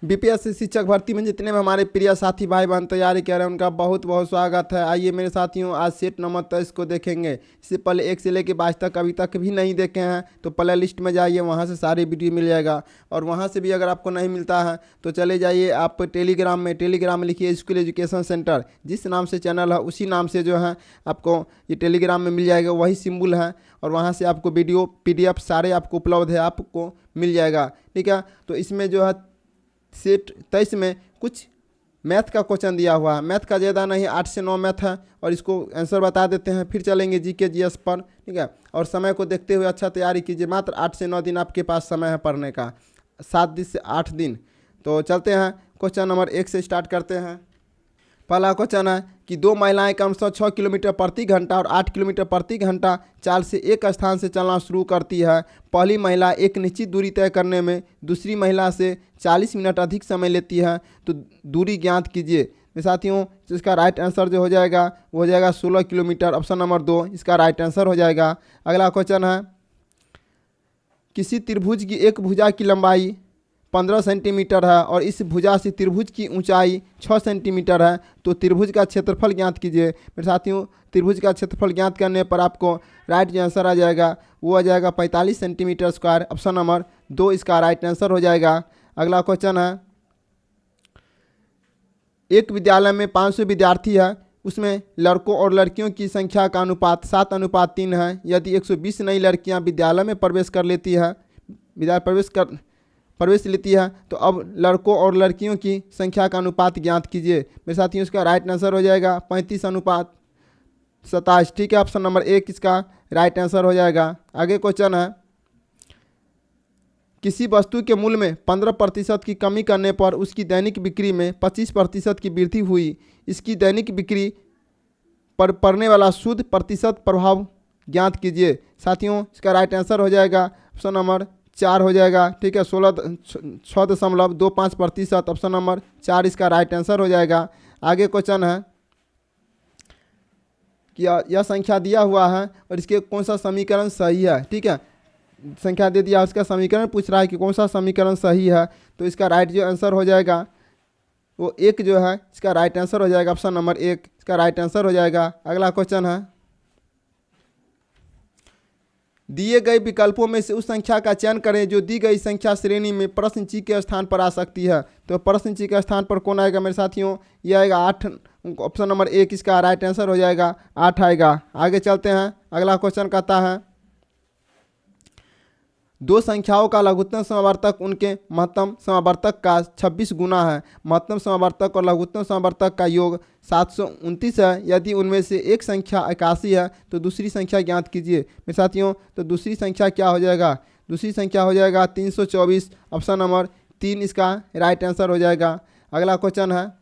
BPSC शिक्षक भर्ती में जितने भी हमारे प्रिय साथी भाई बहन तैयारी कर रहे हैं उनका बहुत बहुत स्वागत है। आइए मेरे साथियों, आज सेट नंबर 23 को देखेंगे। इससे पहले 1 से लेकर 22 तक अभी तक भी नहीं देखे हैं तो प्ले लिस्ट में जाइए, वहां से सारी वीडियो मिल जाएगा। और वहां से भी अगर आपको नहीं मिलता है तो चले जाइए आप टेलीग्राम में लिखिए स्कूल एजुकेशन सेंटर, जिस नाम से चैनल है उसी नाम से जो है आपको ये टेलीग्राम में मिल जाएगा, वही सिंबल है। और वहाँ से आपको वीडियो PDF सारे आपको उपलब्ध है, आपको मिल जाएगा। ठीक है, तो इसमें जो है सेट 23 में कुछ मैथ का क्वेश्चन दिया हुआ है। मैथ का ज़्यादा नहीं, 8 से 9 मैथ है और इसको आंसर बता देते हैं, फिर चलेंगे GK GS पर। ठीक है, और समय को देखते हुए अच्छा तैयारी कीजिए। मात्र 8 से 9 दिन आपके पास समय है पढ़ने का, 7 दिन से 8 दिन। तो चलते हैं, क्वेश्चन नंबर 1 से स्टार्ट करते हैं। पहला क्वेश्चन है कि 2 महिलाएं क्रमशः 6 किलोमीटर प्रति घंटा और 8 किलोमीटर प्रति घंटा चाल से एक स्थान से चलना शुरू करती है। पहली महिला एक निश्चित दूरी तय करने में दूसरी महिला से 40 मिनट अधिक समय लेती है, तो दूरी ज्ञात कीजिए। मेरे साथियों, इसका राइट आंसर जो हो जाएगा वो हो जाएगा 16 किलोमीटर। ऑप्शन नंबर 2 इसका राइट आंसर हो जाएगा। अगला क्वेश्चन है, किसी त्रिभुज की एक भुजा की लंबाई 15 सेंटीमीटर है और इस भुजा से त्रिभुज की ऊंचाई 6 सेंटीमीटर है, तो त्रिभुज का क्षेत्रफल ज्ञात कीजिए। मेरे साथियों, त्रिभुज का क्षेत्रफल ज्ञात करने पर आपको राइट जो आंसर आ जाएगा वो आ जाएगा 45 सेंटीमीटर स्क्वायर। ऑप्शन नंबर 2 इसका राइट आंसर हो जाएगा। अगला क्वेश्चन है, एक विद्यालय में 500 विद्यार्थी है, उसमें लड़कों और लड़कियों की संख्या का अनुपात 7:3 है। यदि 120 नई लड़कियां विद्यालय में प्रवेश लेती है तो अब लड़कों और लड़कियों की संख्या का अनुपात ज्ञात कीजिए। मेरे साथियों, इसका राइट आंसर हो जाएगा 35:27। ठीक है, ऑप्शन नंबर 1 इसका राइट आंसर हो जाएगा। आगे क्वेश्चन है, किसी वस्तु के मूल्य में 15% की कमी करने पर उसकी दैनिक बिक्री में 25% की वृद्धि हुई। इसकी दैनिक बिक्री पर पड़ने वाला शुद्ध प्रतिशत प्रभाव ज्ञात कीजिए। साथियों, इसका राइट आंसर हो जाएगा ऑप्शन नंबर 4 हो जाएगा। ठीक है, 6.25%। ऑप्शन नंबर 4 इसका राइट आंसर हो जाएगा। आगे क्वेश्चन है कि यह संख्या दिया हुआ है और इसके कौन सा समीकरण सही है। ठीक है, संख्या दे दिया, उसका समीकरण पूछ रहा है कि कौन सा समीकरण सही है, तो इसका राइट जो आंसर हो जाएगा वो 1 जो है इसका राइट आंसर हो जाएगा। ऑप्शन नंबर 1 इसका राइट आंसर हो जाएगा। अगला क्वेश्चन है, दिए गए विकल्पों में से उस संख्या का चयन करें जो दी गई संख्या श्रेणी में प्रश्न चिन्ह के स्थान पर आ सकती है। तो प्रश्न चिन्ह के स्थान पर कौन आएगा मेरे साथियों, यह आएगा 8। ऑप्शन नंबर 1 इसका राइट आंसर हो जाएगा, 8 आएगा। आगे चलते हैं, अगला क्वेश्चन कहता है, दो संख्याओं का लघुत्तम समावर्तक उनके महत्तम समावर्तक का 26 गुना है। महत्तम समावर्तक और लघुत्तम समावर्तक का योग 729 है। यदि उनमें से एक संख्या 81 है तो दूसरी संख्या ज्ञात कीजिए। मेरे साथियों, तो दूसरी संख्या क्या हो जाएगा, दूसरी संख्या हो जाएगा 324। ऑप्शन नंबर 3 इसका राइट आंसर हो जाएगा। अगला क्वेश्चन है,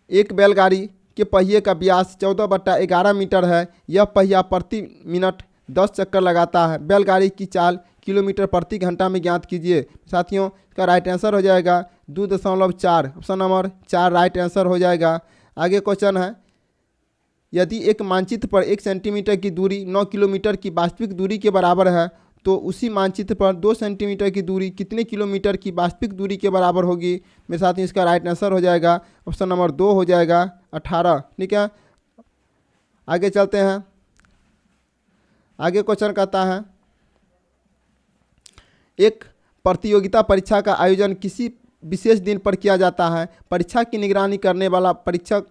एक बैलगाड़ी के पहिए का व्यास 14/11 मीटर है। यह पहिया प्रति मिनट 10 चक्कर लगाता है। बैलगाड़ी की चाल किलोमीटर प्रति घंटा में ज्ञात कीजिए। साथियों, इसका राइट आंसर हो जाएगा 2.4। ऑप्शन नंबर 4 राइट आंसर हो जाएगा। आगे क्वेश्चन है, यदि एक मानचित्र पर 1 सेंटीमीटर की दूरी 9 किलोमीटर की वास्तविक दूरी के बराबर है तो उसी मानचित्र पर 2 सेंटीमीटर की दूरी कितने किलोमीटर की वास्तविक दूरी के बराबर होगी। मेरे साथियों, इसका राइट आंसर हो जाएगा ऑप्शन नंबर 2 हो जाएगा 18। ठीक है, आगे चलते हैं। आगे क्वेश्चन कहता है, एक प्रतियोगिता परीक्षा का आयोजन किसी विशेष दिन पर किया जाता है। परीक्षा की निगरानी करने वाला परीक्षक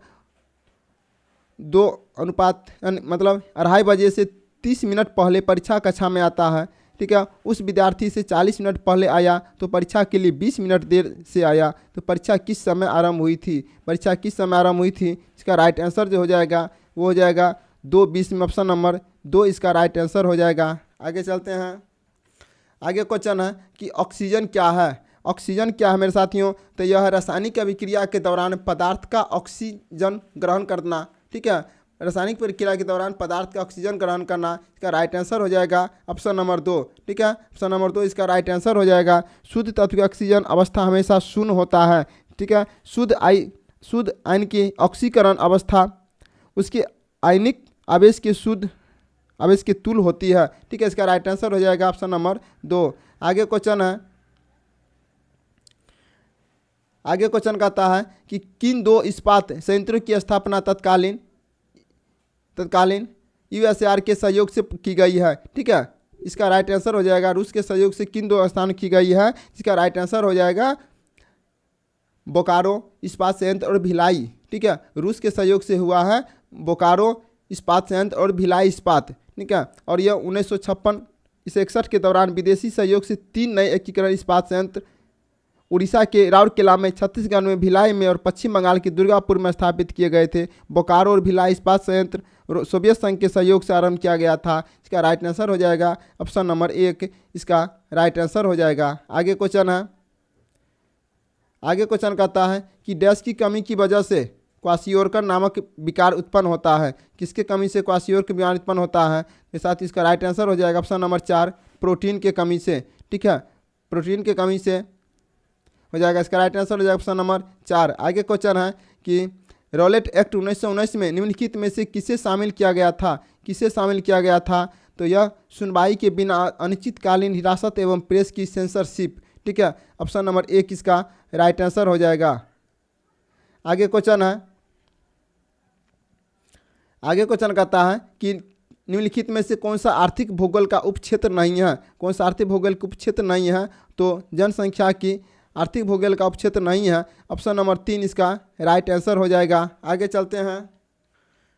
2:2.5 बजे से 30 मिनट पहले परीक्षा कक्षा में आता है। ठीक है, उस विद्यार्थी से 40 मिनट पहले आया तो परीक्षा के लिए 20 मिनट देर से आया, तो परीक्षा किस समय आरंभ हुई थी। परीक्षा किस समय आरंभ हुई थी, इसका राइट आंसर जो हो जाएगा वो हो जाएगा 2:20 में। ऑप्शन नंबर 2 इसका राइट आंसर हो जाएगा। आगे चलते हैं। आगे क्वेश्चन है कि ऑक्सीजन क्या है। ऑक्सीजन क्या है मेरे साथियों, तो यह रासायनिक अभिक्रिया के दौरान पदार्थ का ऑक्सीजन ग्रहण करना। ठीक है, रासायनिक प्रक्रिया के दौरान पदार्थ का ऑक्सीजन ग्रहण करना, इसका राइट आंसर हो जाएगा ऑप्शन नंबर 2। ठीक है, ऑप्शन नंबर 2 इसका राइट आंसर हो जाएगा। शुद्ध तत्व की ऑक्सीजन अवस्था हमेशा शून्य होता है। ठीक है, शुद्ध आयन की ऑक्सीकरण अवस्था उसके आयनिक आवेश के शुद्ध आवेश की तुल्य होती है। ठीक है, इसका राइट आंसर हो जाएगा ऑप्शन नंबर 2। आगे क्वेश्चन है, आगे क्वेश्चन कहता है कि किन 2 इस्पात संयंत्रों की स्थापना तत्कालीन यूएसएआर के सहयोग से की गई है। ठीक है, इसका राइट आंसर हो जाएगा रूस के सहयोग से किन 2 स्थान की गई है। इसका राइट आंसर हो जाएगा बोकारो इस्पात संयंत्र और भिलाई। ठीक है, रूस के सहयोग से हुआ है बोकारो इस्पात संयंत्र और भिलाई इस्पात। ठीक है, और यह 1956 के दौरान विदेशी सहयोग से 3 नए एकीकरण इस्पात संयंत्र उड़ीसा के राउरकेला में, छत्तीसगढ़ में भिलाई में और पश्चिम बंगाल के दुर्गापुर में स्थापित किए गए थे। बोकारो और भिलाई इस्पात संयंत्र सोवियत संघ के सहयोग से आरंभ किया गया था। इसका राइट आंसर हो जाएगा ऑप्शन नंबर 1, इसका राइट आंसर हो जाएगा। आगे क्वेश्चन है, आगे क्वेश्चन कहता है कि डैश की कमी की वजह से क्वाशियोरकर नामक विकार उत्पन्न होता है। किसके कमी से क्वाशियोरकर विकार उत्पन्न होता है? के साथ इसका राइट आंसर हो जाएगा ऑप्शन नंबर 4, प्रोटीन के कमी से। ठीक है, प्रोटीन के कमी से हो जाएगा। इसका राइट आंसर हो जाएगा ऑप्शन नंबर 4। आगे क्वेश्चन है कि रॉलेट एक्ट 1919 में निम्नलिखित में से किसे शामिल किया गया था? किसे शामिल किया गया था? तो यह सुनवाई के बिना अनिश्चितकालीन हिरासत एवं प्रेस की सेंसरशिप। ठीक है, ऑप्शन नंबर 1 इसका राइट आंसर हो जाएगा। आगे क्वेश्चन है, आगे क्वेश्चन कहता है कि निम्नलिखित में से कौन सा आर्थिक भूगोल का उपक्षेत्र नहीं है? कौन सा आर्थिक भूगोल का उपक्षेत्र नहीं है? तो जनसंख्या की आर्थिक भूगोल का उपक्षेत्र नहीं है। ऑप्शन नंबर 3 इसका राइट आंसर हो जाएगा। आगे चलते हैं,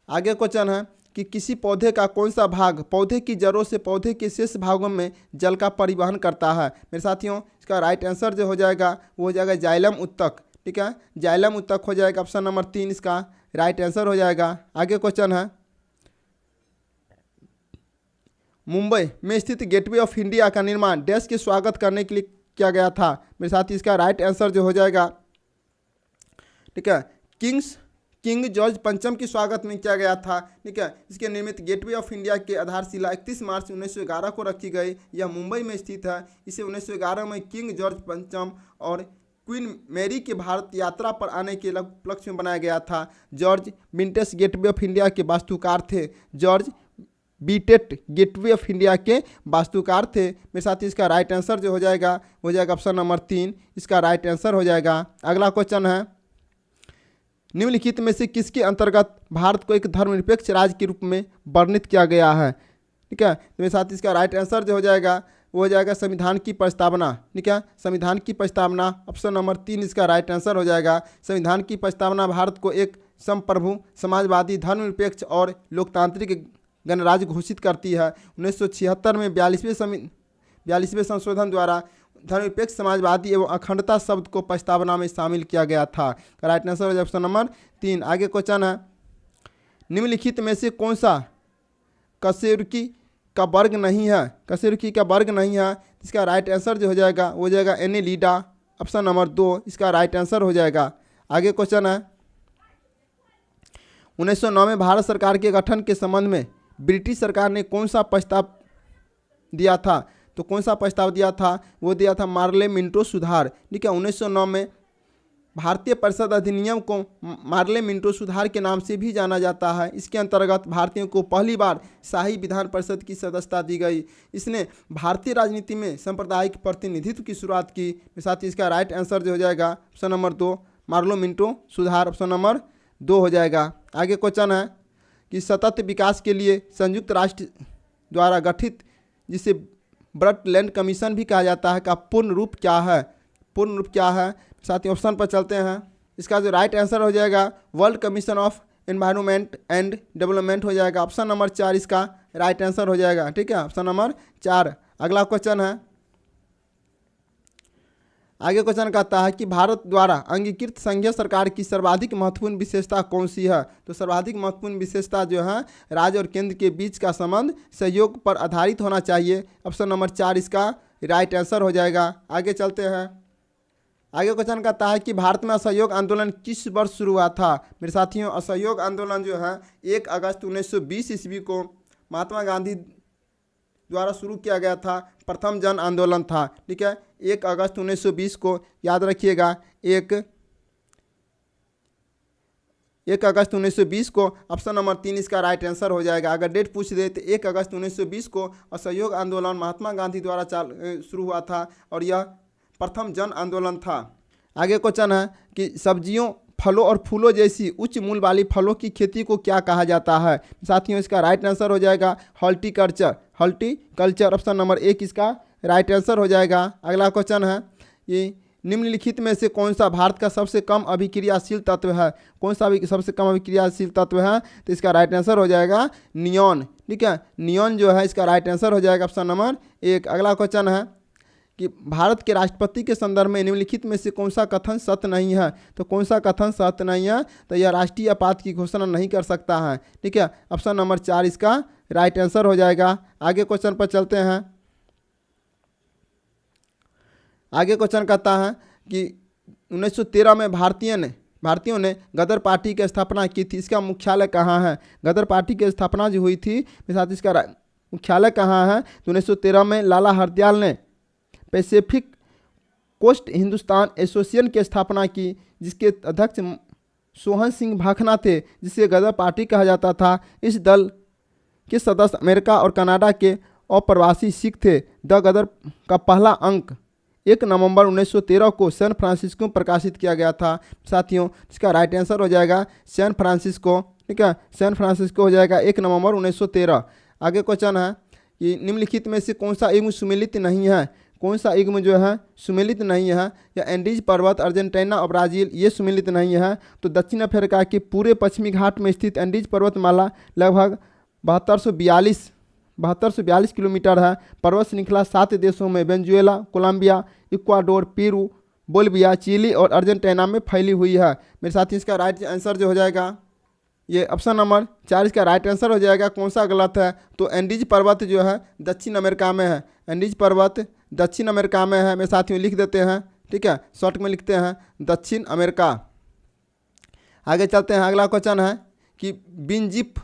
आगे क्वेश्चन है कि किसी पौधे का कौन सा भाग पौधे की जड़ों से पौधे के शेष भागों में जल का परिवहन करता है? मेरे साथियों, इसका राइट आंसर जो हो जाएगा वो हो जाएगा जाइलम उत्तक। ठीक है, जाइलम उत्तक हो जाएगा। ऑप्शन नंबर 3 इसका राइट आंसर हो जाएगा। आगे क्वेश्चन है, मुंबई में स्थित गेटवे ऑफ इंडिया का निर्माण डैश के स्वागत करने के लिए किया गया था? मेरे साथ इसका राइट आंसर जो हो जाएगा, ठीक है, किंग जॉर्ज पंचम के स्वागत में किया गया था। ठीक है, इसके निर्मित गेटवे ऑफ इंडिया की आधारशिला 31 मार्च 1911 को रखी गई। यह मुंबई में स्थित है। इसे 1911 में किंग जॉर्ज पंचम और क्वीन मैरी के भारत यात्रा पर आने के उपलक्ष्य में बनाया गया था। जॉर्ज विंटेस गेटवे ऑफ इंडिया के वास्तुकार थे। जॉर्ज बीटेट गेटवे ऑफ इंडिया के वास्तुकार थे। मेरे साथ ही इसका राइट आंसर जो हो जाएगा ऑप्शन नंबर 3, इसका राइट आंसर हो जाएगा। अगला क्वेश्चन है, निम्नलिखित में से किसके अंतर्गत भारत को एक धर्मनिरपेक्ष राज्य के रूप में वर्णित किया गया है? ठीक है, तो मेरे साथ इसका राइट आंसर जो हो जाएगा वो हो जाएगा संविधान की प्रस्तावना। ठीक है, संविधान की प्रस्तावना ऑप्शन नंबर 3 इसका राइट आंसर हो जाएगा। संविधान की प्रस्तावना भारत को एक संप्रभु, समाजवादी, धर्मनिरपेक्ष और लोकतांत्रिक गणराज्य घोषित करती है। 1976 में 42वें संशोधन द्वारा धर्मनिरपेक्ष, समाजवादी एवं अखंडता शब्द को प्रस्तावना में शामिल किया गया था। राइट आंसर हो जाएगा ऑप्शन नंबर 3। आगे क्वेश्चन है, निम्नलिखित में से कौन सा कशेरुकी का वर्ग नहीं है? कशेरुकी का वर्ग नहीं है, इसका राइट आंसर जो हो जाएगा वो हो जाएगा एनेलिडा। ऑप्शन नंबर 2 इसका राइट आंसर हो जाएगा। आगे क्वेश्चन है, 1909 में भारत सरकार के गठन के संबंध में ब्रिटिश सरकार ने कौन सा प्रस्ताव दिया था? तो कौन सा प्रस्ताव दिया था? वो दिया था मार्ले मिंटो सुधार। ठीक है, 1909 में भारतीय परिषद अधिनियम को मार्ले मिंटो सुधार के नाम से भी जाना जाता है। इसके अंतर्गत भारतीयों को पहली बार शाही विधान परिषद की सदस्यता दी गई। इसने भारतीय राजनीति में सांप्रदायिक प्रतिनिधित्व की शुरुआत की। साथ ही इसका राइट आंसर जो हो जाएगा ऑप्शन नंबर 2 मार्लो मिंटो सुधार, ऑप्शन नंबर 2 हो जाएगा। आगे क्वेश्चन है कि सतत विकास के लिए संयुक्त राष्ट्र द्वारा गठित, जिसे ब्रटलैंड कमीशन भी कहा जाता है, का पूर्ण रूप क्या है? पूर्ण रूप क्या है? साथ ही ऑप्शन पर चलते हैं। इसका जो राइट आंसर हो जाएगा world commission of environment and development हो जाएगा। ऑप्शन नंबर 4 इसका राइट आंसर हो जाएगा। ठीक है, ऑप्शन नंबर 4। अगला क्वेश्चन है, आगे क्वेश्चन कहता है कि भारत द्वारा अंगीकृत संघीय सरकार की सर्वाधिक महत्वपूर्ण विशेषता कौन सी है? तो सर्वाधिक महत्वपूर्ण विशेषता जो है राज्य और केंद्र के बीच का संबंध सहयोग पर आधारित होना चाहिए। ऑप्शन नंबर 4 इसका राइट आंसर हो जाएगा। आगे चलते हैं, आगे क्वेश्चन कहता है कि भारत में असहयोग आंदोलन किस वर्ष शुरू हुआ था? मेरे साथियों, असहयोग आंदोलन जो है 1 अगस्त 1920 ईस्वी को महात्मा गांधी द्वारा शुरू किया गया था। प्रथम जन आंदोलन था। ठीक है, 1 अगस्त 1920 को याद रखिएगा। 1 अगस्त 1920 को ऑप्शन नंबर 3 इसका राइट आंसर हो जाएगा। अगर डेट पूछ दे तो 1 अगस्त 1920 को असहयोग आंदोलन महात्मा गांधी द्वारा शुरू हुआ था और यह प्रथम जन आंदोलन था। आगे क्वेश्चन है कि सब्जियों, फलों और फूलों जैसी उच्च मूल्य वाली फलों की खेती को क्या कहा जाता है? साथियों इसका राइट आंसर हो जाएगा हॉर्टिकल्चर। हॉर्टिकल्चर ऑप्शन नंबर 1 इसका राइट आंसर हो जाएगा। अगला क्वेश्चन है ये निम्नलिखित में से कौन सा भारत का सबसे कम अभिक्रियाशील तत्व है? कौन सा सबसे कम अभिक्रियाशील तत्व है? तो इसका राइट आंसर हो जाएगा नियॉन। ठीक है, नियॉन जो है इसका राइट आंसर हो जाएगा ऑप्शन नंबर 1। अगला क्वेश्चन है कि भारत के राष्ट्रपति के संदर्भ में निम्नलिखित में से कौन सा कथन सत्य नहीं है? तो कौन सा कथन सत्य नहीं है? तो यह राष्ट्रीय आपात की घोषणा नहीं कर सकता है। ठीक है, ऑप्शन नंबर 4 इसका राइट आंसर हो जाएगा। आगे क्वेश्चन पर चलते हैं। आगे क्वेश्चन कहता है कि 1913 में भारतीयों ने गदर पार्टी की स्थापना की थी। इसका मुख्यालय कहाँ है? गदर पार्टी की स्थापना जो हुई थी मेरे साथ, इसका मुख्यालय कहाँ है? तो 1913 में लाला हरदयाल ने पैसिफिक कोस्ट हिंदुस्तान एसोसिएशन की स्थापना की, जिसके अध्यक्ष सोहन सिंह भाखना थे, जिसे गदर पार्टी कहा जाता था। इस दल के सदस्य अमेरिका और कनाडा के अप्रवासी सिख थे। द गदर का पहला अंक 1 नवंबर 1913 को सैन फ्रांसिस्को में प्रकाशित किया गया था। साथियों इसका राइट आंसर हो जाएगा सैन फ्रांसिस्को। ठीक है, सैन फ्रांसिस्को हो जाएगा 1 नवंबर 1913। आगे क्वेश्चन है कि निम्नलिखित में से कौन सा युग्म सुमेलित नहीं है? कौन सा युग्म जो है सुमेलित नहीं है? या एंडीज पर्वत, अर्जेंटीना और ब्राज़ील ये सुमेलित नहीं है। तो दक्षिण अफ्रीका के पूरे पश्चिमी घाट में स्थित एंडीज पर्वतमाला लगभग 7242 किलोमीटर है। पर्वत श्रृंखला 7 देशों में Venezuela, Colombia, Ecuador, Peru, Bolivia, Chile और अर्जेंटीना में फैली हुई है। मेरे साथ ही इसका राइट आंसर जो हो जाएगा ये ऑप्शन नंबर 4 इसका राइट आंसर हो जाएगा। कौन सा गलत है? तो एंडीज पर्वत जो है दक्षिण अमेरिका में है। एंडीज पर्वत दक्षिण अमेरिका में है। मेरे साथियों लिख देते हैं। ठीक है, शॉर्ट में लिखते हैं दक्षिण अमेरिका। आगे चलते हैं। अगला क्वेश्चन है कि विनजिप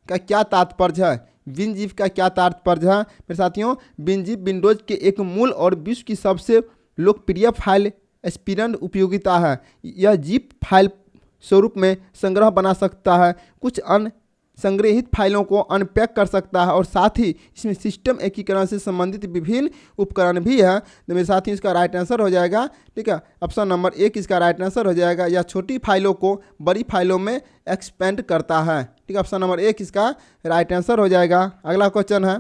का क्या तात्पर्य है? विनजिप का क्या तात्पर्य है? मेरे साथियों विनजिप विंडोज के एक मूल और विश्व की सबसे लोकप्रिय फाइल एक्सपीरियंट उपयोगिता है। यह जिप फाइल स्वरूप में संग्रह बना सकता है, कुछ अन्य संग्रहित फाइलों को अनपैक कर सकता है और साथ ही इसमें सिस्टम एकीकरण से संबंधित विभिन्न उपकरण भी है। तो मेरे साथ ही इसका राइट आंसर हो जाएगा। ठीक है, ऑप्शन नंबर 1 इसका राइट आंसर हो जाएगा। यह छोटी फाइलों को बड़ी फाइलों में एक्सपेंड करता है। ठीक है, ऑप्शन नंबर 1 इसका राइट आंसर हो जाएगा। अगला क्वेश्चन है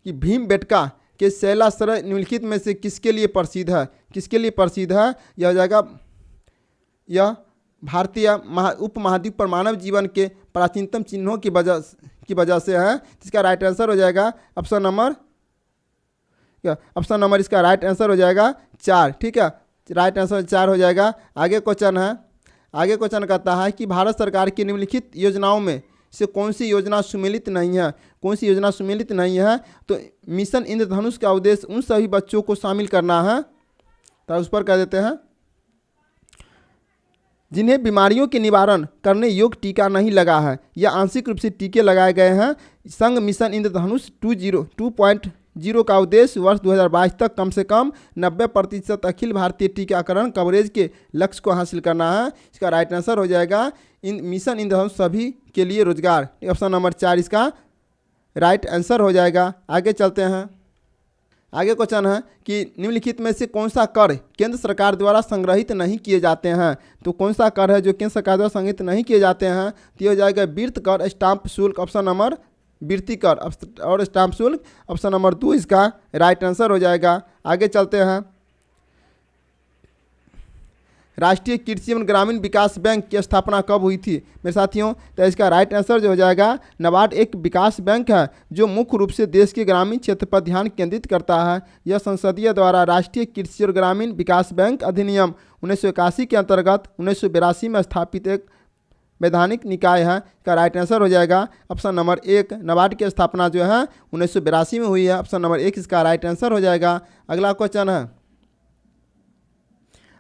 कि भीमबेटका के शैलाश्रय निम्नलिखित में से किसके लिए प्रसिद्ध है? किसके लिए प्रसिद्ध है? यह हो जाएगा यह भारतीय उपमहाद्वीप पर मानव जीवन के प्राचीनतम चिन्हों की वजह से है। इसका राइट आंसर हो जाएगा ऑप्शन नंबर इसका राइट आंसर हो जाएगा 4। ठीक है, राइट आंसर 4 हो जाएगा। आगे क्वेश्चन है। आगे क्वेश्चन कहता है कि भारत सरकार की निम्नलिखित योजनाओं में से कौन सी योजना सुमेलित नहीं है? कौन सी योजना सुमेलित नहीं है? तो मिशन इंद्रधनुष का उद्देश्य उन सभी बच्चों को शामिल करना है। तो उस पर कह देते हैं जिन्हें बीमारियों के निवारण करने योग्य टीका नहीं लगा है या आंशिक रूप से टीके लगाए गए हैं। संघ मिशन इंद्रधनुष 2.0 का उद्देश्य वर्ष 2022 तक कम से कम 90% अखिल भारतीय टीकाकरण कवरेज के लक्ष्य को हासिल करना है। इसका राइट आंसर हो जाएगा मिशन इंद्रधनुष सभी के लिए रोजगार। ऑप्शन नंबर 4 इसका राइट आंसर हो जाएगा। आगे चलते हैं। आगे क्वेश्चन है कि निम्नलिखित में से कौन सा कर केंद्र सरकार द्वारा संग्रहित नहीं किए जाते हैं? तो कौन सा कर है जो केंद्र सरकार द्वारा संग्रहित नहीं किए जाते हैं? तो हो जाएगा विर्त कर, स्टाम्प शुल्क ऑप्शन नंबर विर्ती कर और स्टाम्प शुल्क ऑप्शन नंबर 2 इसका राइट आंसर हो जाएगा। आगे चलते हैं। राष्ट्रीय कृषि एवं ग्रामीण विकास बैंक की स्थापना कब हुई थी? मेरे साथियों तो इसका राइट आंसर जो हो जाएगा नाबार्ड एक विकास बैंक है जो मुख्य रूप से देश के ग्रामीण क्षेत्र पर ध्यान केंद्रित करता है। यह संसदीय द्वारा राष्ट्रीय कृषि और ग्रामीण विकास बैंक अधिनियम 1981 के अंतर्गत 1982 में स्थापित एक वैधानिक निकाय है। इसका राइट आंसर हो जाएगा ऑप्शन नंबर 1। नाबार्ड की स्थापना जो है 1982 में हुई है। ऑप्शन नंबर 1 इसका राइट आंसर हो जाएगा। अगला क्वेश्चन है।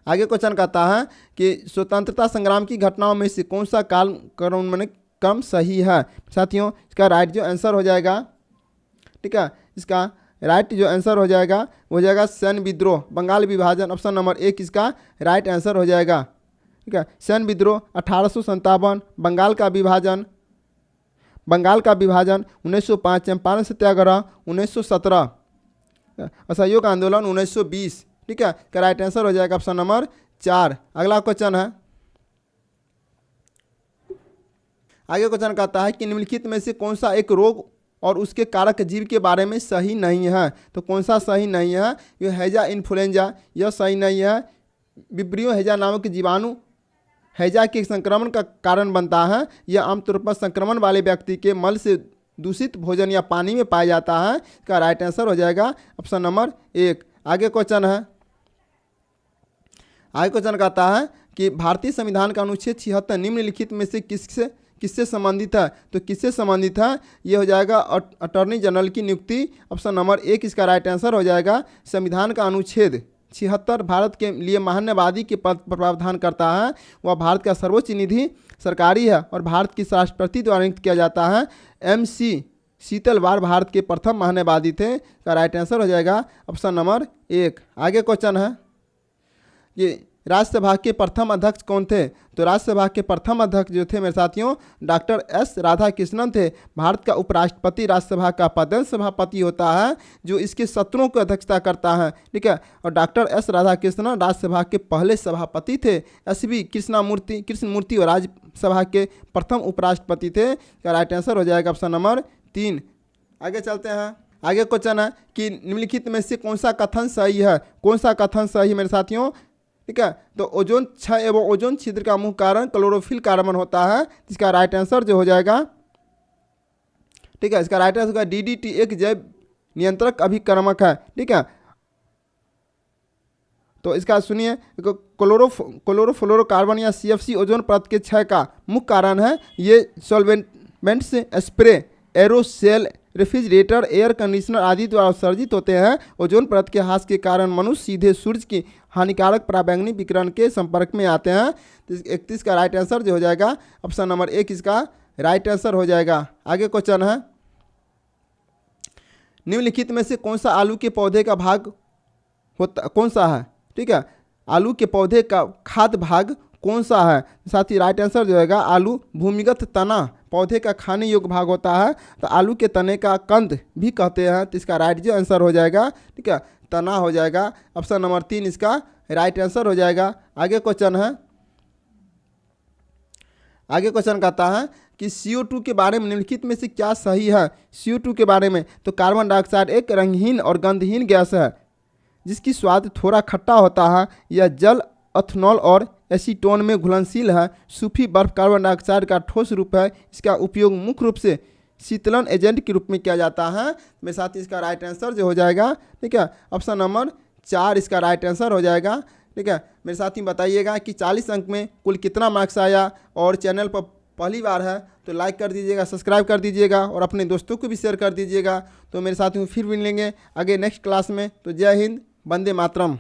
आगे क्वेश्चन कहता है कि स्वतंत्रता संग्राम की घटनाओं में से कौन सा काल क्रम सही है? साथियों इसका राइट जो आंसर हो जाएगा, ठीक है, इसका राइट जो आंसर हो जाएगा वो हो जाएगा सैन्य विद्रोह, बंगाल विभाजन। ऑप्शन नंबर 1 इसका राइट आंसर हो जाएगा। ठीक है, सैन्य विद्रोह 1857, बंगाल का विभाजन 1905, चंपारण सत्याग्रह 1917, असहयोग आंदोलन 1920। ठीक है, इसका राइट आंसर हो जाएगा ऑप्शन नंबर 4। अगला क्वेश्चन है, आगे क्वेश्चन कहता है कि निम्नलिखित में से कौन सा एक रोग और उसके कारक जीव के बारे में सही नहीं है। तो कौन सा सही नहीं है? ये हैजा इन्फ्लुएंजा, यह सही नहीं है। विब्रियो हैजा नामक जीवाणु हैजा के संक्रमण का कारण बनता है। यह आमतौर पर संक्रमण वाले व्यक्ति के मल से दूषित भोजन या पानी में पाया जाता है। इसका राइट आंसर हो जाएगा ऑप्शन नंबर 1। आगे क्वेश्चन है, आगे क्वेश्चन कहता है कि भारतीय संविधान का अनुच्छेद 76 निम्नलिखित में से किससे संबंधित है। तो किससे संबंधित है? ये हो जाएगा अटॉर्नी जनरल की नियुक्ति। ऑप्शन नंबर 1 इसका राइट आंसर हो जाएगा। संविधान का अनुच्छेद 76 भारत के लिए महान्यवादी के पद पर प्रावधान करता है। वह भारत का सर्वोच्च निधि सरकारी है और भारत की राष्ट्रपति द्वारा नियुक्त किया जाता है। MC शीतलवार भारत के प्रथम महान्यवादी थे। का राइट आंसर हो जाएगा ऑप्शन नंबर 1। आगे क्वेश्चन है, ये राज्यसभा के प्रथम अध्यक्ष कौन थे? तो राज्यसभा के प्रथम अध्यक्ष जो थे मेरे साथियों डॉक्टर S राधाकृष्णन थे। भारत का उपराष्ट्रपति राज्यसभा का पदेन सभापति होता है जो इसके सत्रों की अध्यक्षता करता है, ठीक है। और डॉक्टर S राधाकृष्णन राज्यसभा के पहले सभापति थे। SV कृष्णमूर्ति और राज्यसभा के प्रथम उपराष्ट्रपति थे। का राइट आंसर हो जाएगा ऑप्शन नंबर 3। आगे चलते हैं, आगे क्वेश्चन है कि निम्नलिखित में से कौन सा कथन सही है? कौन सा कथन सही है मेरे साथियों? ठीक है, तो ओजोन क्षय एवं ओजोन छिद्र का मुख्य कारण क्लोरोफिल कार्बन होता है। इसका राइट आंसर जो हो जाएगा, ठीक है, इसका राइट आंसर होगा DDT एक जैव नियंत्रक अभिकर्मक है, ठीक है। तो इसका सुनिए, क्लोरोफ्लोरोकार्बन या CFC ओजोन परत के क्षय का मुख्य कारण है। ये solvents spray aerosol refrigerator air conditioner आदि द्वारा उत्सर्जित होते हैं। ओजोन परत के ह्रास के कारण मनुष्य सीधे सूर्य की हानिकारक पराबैंगनी विकिरण के संपर्क में आते हैं। तो 31 का राइट आंसर जो हो जाएगा ऑप्शन नंबर 1 इसका राइट आंसर हो जाएगा। आगे क्वेश्चन है, निम्नलिखित में से कौन सा आलू के पौधे का भाग होता कौन सा है? ठीक है, आलू के पौधे का खाद्य भाग कौन सा है? साथ ही राइट आंसर जो होगा आलू भूमिगत तना पौधे का खाने योग्य भाग होता है। तो आलू के तने का कंद भी कहते हैं। तो इसका राइट जो आंसर हो जाएगा, ठीक है, तना हो जाएगा। ऑप्शन नंबर 3 इसका राइट आंसर हो जाएगा। आगे क्वेश्चन है, आगे क्वेश्चन कहता है कि CO2 के बारे में निम्नलिखित में से क्या सही है? CO2 के बारे में तो कार्बन डाइऑक्साइड एक रंगहीन और गंधहीन गैस है जिसकी स्वाद थोड़ा खट्टा होता है। यह जल, एथनॉल और एसीटोन में घुलनशील है। सूफी बर्फ कार्बन डाइऑक्साइड का ठोस रूप है। इसका उपयोग मुख्य रूप से शीतलन एजेंट के रूप में किया जाता है। मेरे साथ इसका राइट आंसर जो हो जाएगा, ठीक है, ऑप्शन नंबर 4 इसका राइट आंसर हो जाएगा। ठीक है, मेरे साथ ही बताइएगा कि 40 अंक में कुल कितना मार्क्स आया। और चैनल पर पहली बार है तो लाइक कर दीजिएगा, सब्सक्राइब कर दीजिएगा और अपने दोस्तों को भी शेयर कर दीजिएगा। तो मेरे साथ ही फिर मिलेंगे आगे नेक्स्ट क्लास में। तो जय हिंद, वंदे मातरम।